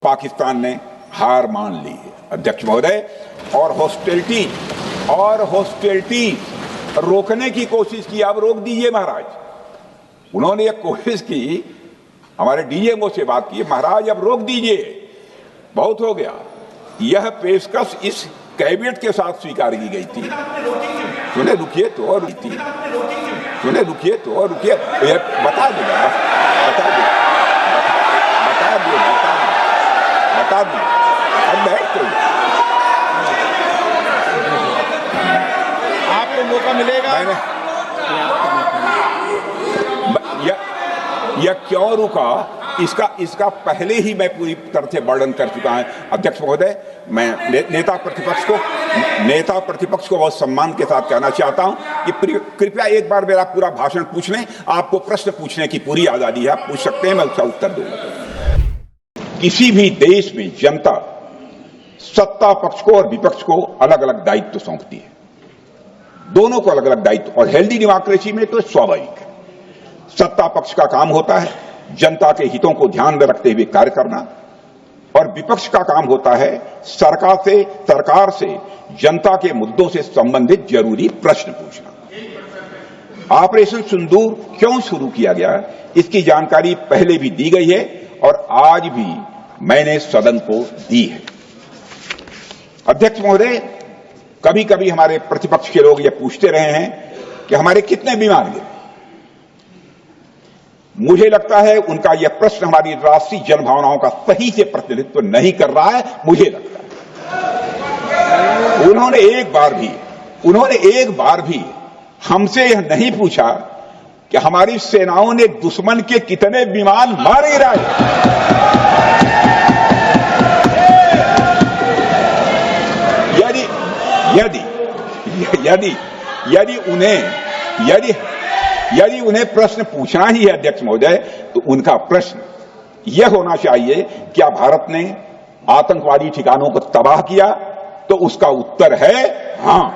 पाकिस्तान ने हार मान ली है अध्यक्ष महोदय, और हॉस्टिलिटी रोकने की कोशिश की। अब रोक दीजिए महाराज। उन्होंने एक कोशिश की, हमारे डीएमओ से बात की, महाराज अब रोक दीजिए, बहुत हो गया। यह पेशकश इस कैबिनेट के साथ स्वीकार की गई थी। सुने रुकिए तो और रुकिए, सुने रुकिए तो और रुकिए, बता दूंगा, बता दूंगा, बता दूंगा, बता दूं। अब बैठ तो आपको मौका मिलेगा। यह क्यों रुका, इसका पहले ही मैं पूरी तरह से वर्णन कर चुका हूं अध्यक्ष महोदय। मैं नेता प्रतिपक्ष को बहुत सम्मान के साथ कहना चाहता हूं कि कृपया एक बार मेरा पूरा भाषण पूछ लें। आपको प्रश्न पूछने की पूरी आजादी है, आप पूछ सकते हैं, मैं उसका उत्तर दूंगा। किसी भी देश में जनता सत्ता पक्ष को और विपक्ष को अलग अलग दायित्व सौंपती है, दोनों को अलग अलग दायित्व, और हेल्दी डेमोक्रेसी में तो स्वाभाविक है। सत्ता पक्ष का काम होता है जनता के हितों को ध्यान में रखते हुए कार्य करना, और विपक्ष का काम होता है सरकार से जनता के मुद्दों से संबंधित जरूरी प्रश्न पूछना। ऑपरेशन सिंदूर क्यों शुरू किया गया, इसकी जानकारी पहले भी दी गई है और आज भी मैंने सदन को दी है। अध्यक्ष महोदय, कभी कभी हमारे प्रतिपक्ष के लोग ये पूछते रहे हैं कि हमारे कितने बीमार गिरे। मुझे लगता है उनका यह प्रश्न हमारी राष्ट्रीय जनभावनाओं का सही से प्रतिनिधित्व नहीं कर रहा है। मुझे लगता है उन्होंने एक बार भी हमसे यह नहीं पूछा कि हमारी सेनाओं ने दुश्मन के कितने विमान मार गिराए। यदि उन्हें प्रश्न पूछना ही है अध्यक्ष महोदय, तो उनका प्रश्न यह होना चाहिए, क्या भारत ने आतंकवादी ठिकानों को तबाह किया? तो उसका उत्तर है हां,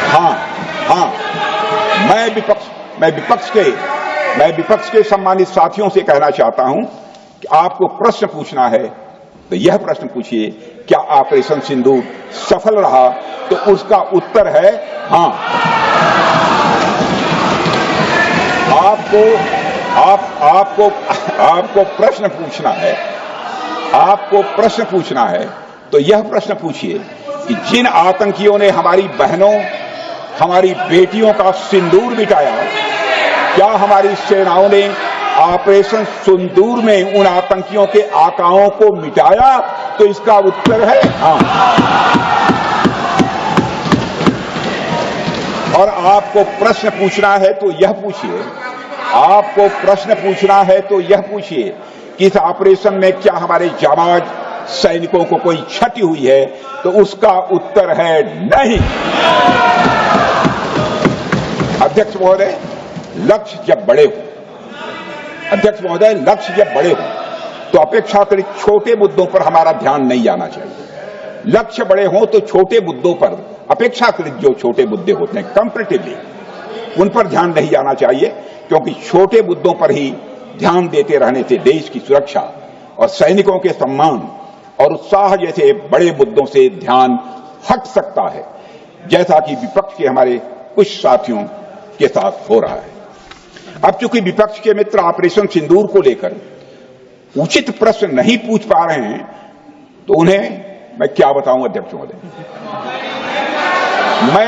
हां। मैं विपक्ष के सम्मानित साथियों से कहना चाहता हूं कि आपको प्रश्न पूछना है तो यह प्रश्न पूछिए, क्या ऑपरेशन सिंदूर सफल रहा? तो उसका उत्तर है हां। आपको प्रश्न पूछना है तो यह प्रश्न पूछिए कि जिन आतंकियों ने हमारी बहनों, हमारी बेटियों का सिंदूर मिटाया, क्या हमारी सेनाओं ने ऑपरेशन सिंदूर में उन आतंकियों के आकाओं को मिटाया? तो इसका उत्तर है हां। और आपको प्रश्न पूछना है तो यह पूछिए कि इस ऑपरेशन में क्या हमारे जाबाज सैनिकों को कोई क्षति हुई है? तो उसका उत्तर है नहीं। अध्यक्ष महोदय, लक्ष्य जब बड़े हो तो अपेक्षाकृत छोटे मुद्दों पर हमारा ध्यान नहीं जाना चाहिए। लक्ष्य बड़े हों तो छोटे मुद्दों पर, अपेक्षाकृत जो छोटे मुद्दे होते हैं कंपैरेटिवली, उन पर ध्यान नहीं जाना चाहिए, क्योंकि छोटे मुद्दों पर ही ध्यान देते रहने से देश की सुरक्षा और सैनिकों के सम्मान और उत्साह जैसे बड़े मुद्दों से ध्यान हट सकता है, जैसा कि विपक्ष के हमारे कुछ साथियों के साथ हो रहा है। अब चूंकि विपक्ष के मित्र ऑपरेशन सिंदूर को लेकर उचित प्रश्न नहीं पूछ पा रहे हैं, तो उन्हें मैं क्या बताऊं अध्यक्ष महोदय। मैं